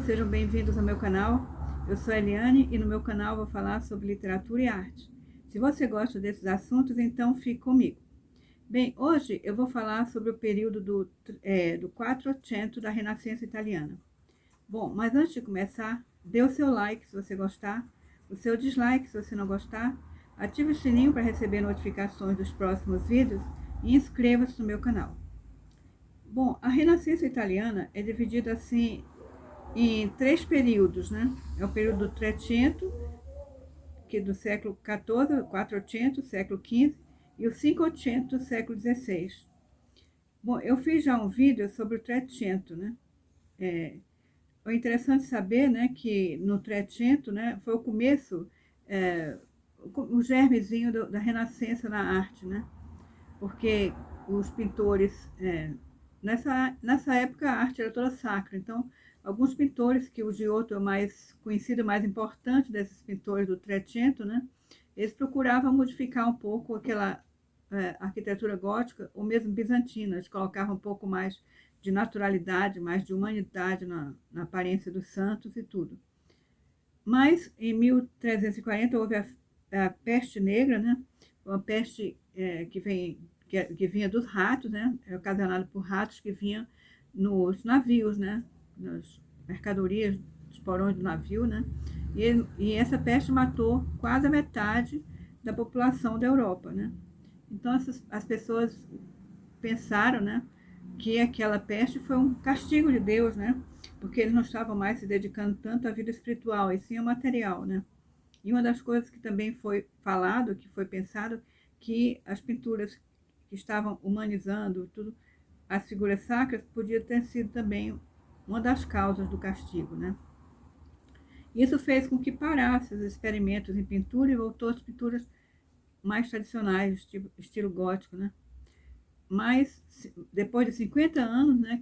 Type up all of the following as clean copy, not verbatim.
sejam bem-vindos ao meu canal. Eu sou a Eliane e no meu canal vou falar sobre literatura e arte. Se você gosta desses assuntos, então fique comigo. Bem, hoje eu vou falar sobre o período do Quattrocento da Renascença Italiana. Bom, mas antes de começar, dê o seu like se você gostar, o seu dislike se você não gostar, ative o sininho para receber notificações dos próximos vídeos e inscreva-se no meu canal. Bom, a Renascença Italiana é dividida assim em três períodos, né? É o período do Trecento, que é do século XIV, o Quattrocento, século XV, e o Cinquecento, século XVI. Bom, eu fiz já um vídeo sobre o Trecento, né? É interessante saber, né, que no Trecento, né, foi o começo, o germezinho da Renascença na arte, né? Porque os pintores, nessa época a arte era toda sacra, então alguns pintores, que o Giotto é o mais conhecido, mais importante desses pintores do Trecento, né, eles procuravam modificar um pouco aquela arquitetura gótica, ou mesmo bizantina, eles colocavam um pouco mais de naturalidade, mais de humanidade na aparência dos santos e tudo. Mas em 1340 houve a peste negra, né, uma peste que vinha dos ratos, né, ocasionada por ratos que vinham nos navios, né, nas mercadorias, dos porões do navio, né, e essa peste matou quase a metade da população da Europa, né. Então as pessoas pensaram, né, que aquela peste foi um castigo de Deus, né, porque eles não estavam mais se dedicando tanto à vida espiritual, e sim ao material, né. E uma das coisas que também foi falado, que foi pensado, que as pinturas que estavam humanizando tudo, as figuras sacras, podia ter sido também uma das causas do castigo, né? Isso fez com que parasse os experimentos em pintura e voltou às pinturas mais tradicionais, estilo gótico, né? Mas depois de 50 anos, né,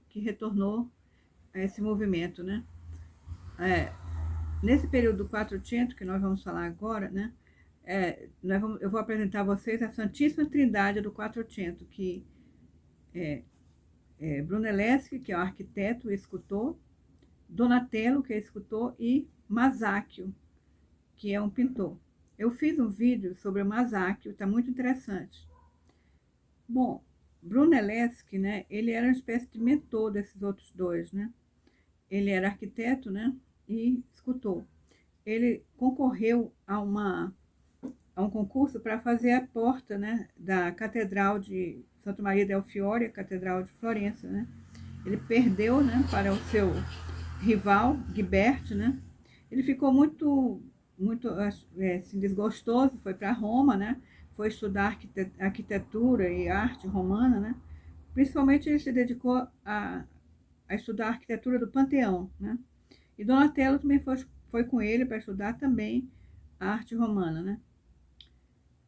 que retornou esse movimento, né? Nesse período do Quattrocento, que nós vamos falar agora, né? Eu vou apresentar a vocês a Santíssima Trindade do Quattrocento, que é Brunelleschi, que é o arquiteto e escultor, Donatello, que é escultor, e Masaccio, que é um pintor. Eu fiz um vídeo sobre o Masaccio, está muito interessante. Bom, Brunelleschi, né, ele era uma espécie de mentor desses outros dois, né? Ele era arquiteto, né, e escultor. Ele concorreu a um concurso para fazer a porta, né, da Catedral de Santa Maria del Fiore, a Catedral de Florença, né? Ele perdeu, né, para o seu rival, Ghiberti, né? Ele ficou muito assim, desgostoso, foi para Roma, né? Foi estudar arquitetura e arte romana, né? Principalmente ele se dedicou a estudar a arquitetura do Panteão, né? E Donatello também foi com ele para estudar também a arte romana, né?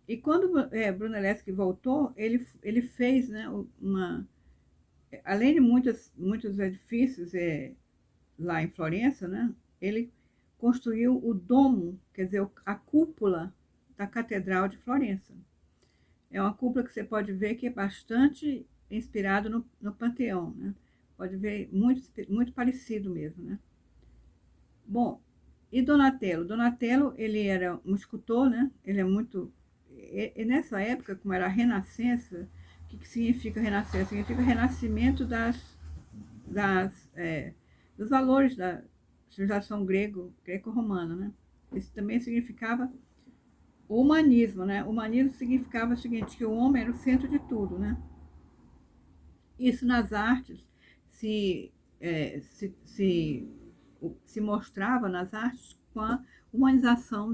E quando Brunelleschi voltou, ele fez, né, além de muitos edifícios lá em Florença, né, ele construiu o domo, quer dizer, a cúpula da Catedral de Florença. É uma cúpula que você pode ver que é bastante inspirado no Panteão, né? Pode ver muito parecido mesmo, né? Bom, e Donatello? Donatello, ele era um escultor, né? Ele é muito... E nessa época, como era a Renascença, o que significa Renascença? Significa renascimento dos valores da civilização greco-romana, né? Isso também significava o humanismo, né? O humanismo significava o seguinte, que o homem era o centro de tudo, né? Isso nas artes se, é, se, se se mostrava nas artes com a humanização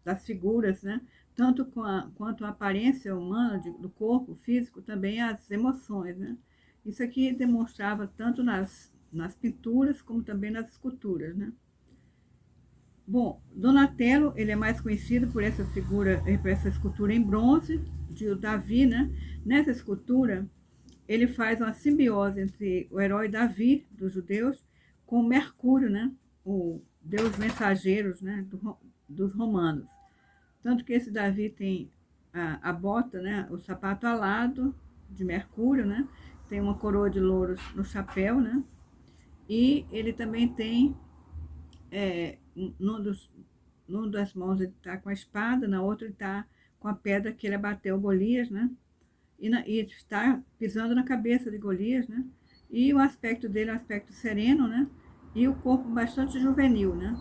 das figuras, né? Tanto quanto a aparência humana do corpo físico, também as emoções, né? Isso aqui demonstrava tanto nas pinturas como também nas esculturas, né? Bom, Donatello, ele é mais conhecido por essa figura, por essa escultura em bronze de Davi, né? Nessa escultura, ele faz uma simbiose entre o herói Davi, dos judeus, com Mercúrio, né? O deus mensageiros, né? Dos romanos. Tanto que esse Davi tem a bota, né? O sapato alado de Mercúrio, né? Tem uma coroa de louros no chapéu, né? E ele também tem, num das mãos ele está com a espada, na outra ele está com a pedra que ele abateu Golias, né? E está pisando na cabeça de Golias, né? E o aspecto dele é um aspecto sereno, né? E o corpo bastante juvenil, né?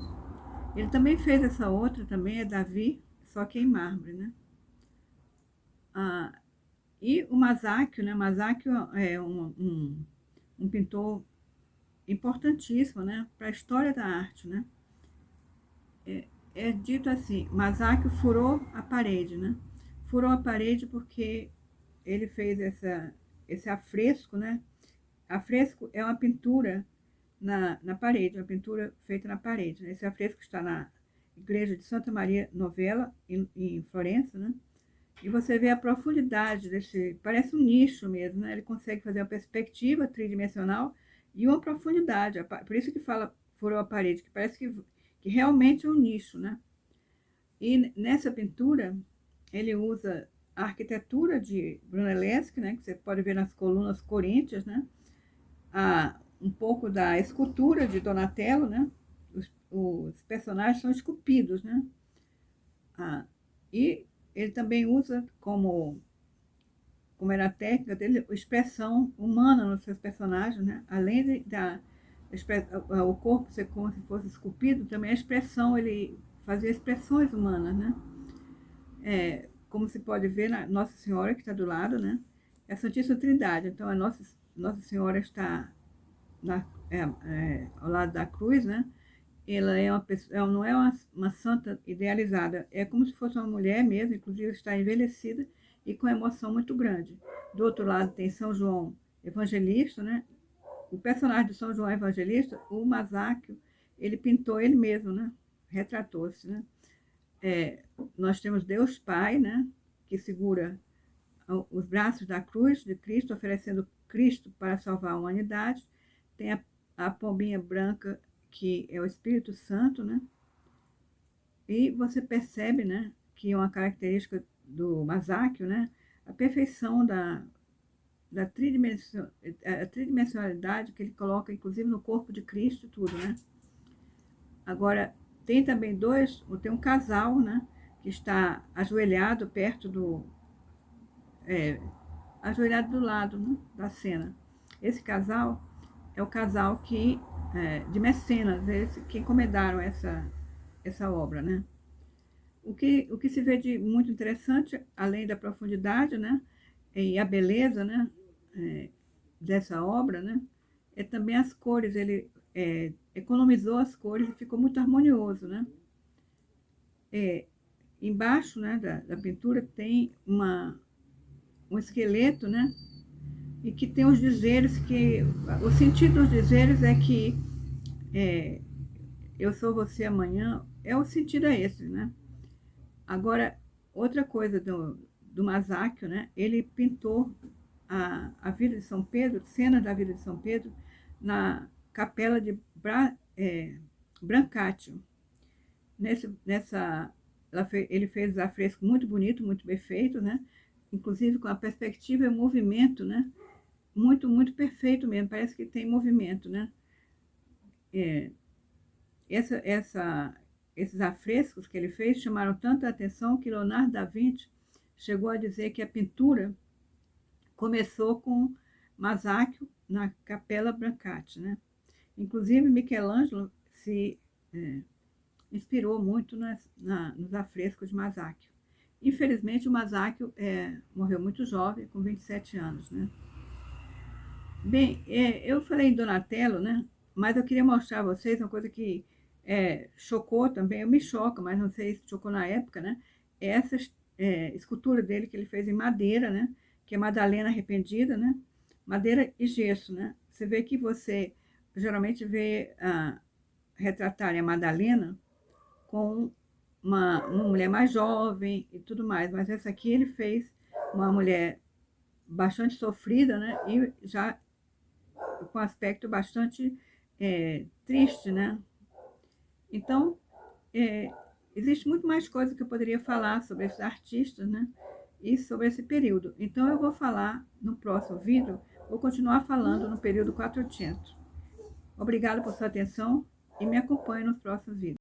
Ele também fez essa outra, também é Davi, só que em mármore, né? Ah, e o Masaccio, né? Masaccio é um pintor importantíssimo, né? Para a história da arte, né? É dito assim, Masaccio furou a parede, né? Furou a parede porque ele fez esse afresco, né? Afresco é uma pintura na parede, uma pintura feita na parede, né? Esse afresco está na igreja de Santa Maria Novella, em Florença, né? E você vê a profundidade desse, parece um nicho mesmo, né? Ele consegue fazer uma perspectiva tridimensional e uma profundidade, por isso que fala furou a parede, que parece que realmente é um nicho, né? E nessa pintura, ele usa a arquitetura de Brunelleschi, né? Que você pode ver nas colunas coríntias, né? Um pouco da escultura de Donatello, né? Os personagens são esculpidos, né? E ele também usa como era a técnica dele, expressão humana nos seus personagens, né? Além o corpo ser como se fosse esculpido, também a expressão, ele fazia expressões humanas, né? Como se pode ver na Nossa Senhora, que está do lado, né? É a Santíssima Trindade. Então, a Nossa Senhora está ao lado da cruz, né? Ela é uma pessoa, ela não é uma santa idealizada, é como se fosse uma mulher mesmo, inclusive está envelhecida e com emoção muito grande. Do outro lado tem São João Evangelista, né? O personagem de São João Evangelista, o Masaccio, ele pintou ele mesmo, né? Retratou-se, né? Nós temos Deus Pai, né? Que segura os braços da cruz de Cristo, oferecendo Cristo para salvar a humanidade. Tem a pombinha branca, que é o Espírito Santo, né? E você percebe, né, que é uma característica do Masaccio, né? A perfeição da tridimensionalidade que ele coloca, inclusive, no corpo de Cristo e tudo, né? Agora, tem também tem um casal, né? Que está ajoelhado perto ajoelhado do lado, né, da cena. Esse casal é o casal de mecenas, eles que encomendaram essa obra, né? O que se vê de muito interessante, além da profundidade, né, e a beleza, né, dessa obra, né, é também as cores. Ele economizou as cores e ficou muito harmonioso, né? Embaixo, né, da pintura tem um esqueleto, né, e que tem os dizeres que o sentido dos dizeres é que eu sou você amanhã, o sentido é esse, né? Agora, outra coisa do Masaccio, né? Ele pintou a vida de São Pedro, cenas da vida de São Pedro, na capela de Brancaccio. Ele fez afresco muito bonito, muito bem feito, né? Inclusive com a perspectiva e o movimento, né? Muito, muito perfeito mesmo, parece que tem movimento, né? É, esses afrescos que ele fez chamaram tanta atenção que Leonardo da Vinci chegou a dizer que a pintura começou com Masaccio na Capela Brancati, né? Inclusive, Michelangelo se inspirou muito nos afrescos de Masaccio. Infelizmente, o Masaccio morreu muito jovem, com 27 anos, né? Bem, eu falei em Donatello, né? Mas eu queria mostrar a vocês uma coisa que chocou também, eu me choco, mas não sei se chocou na época, né? Essa escultura dele que ele fez em madeira, né? Que é Madalena Arrependida, né? Madeira e gesso, né? Você vê que você geralmente vê retratarem a Madalena com uma mulher mais jovem e tudo mais, mas essa aqui ele fez uma mulher bastante sofrida, né? E já com aspecto bastante triste, né? Então, existe muito mais coisa que eu poderia falar sobre esses artistas, né? E sobre esse período. Então, eu vou falar no próximo vídeo, vou continuar falando no período 400. Obrigada por sua atenção e me acompanhe nos próximos vídeos.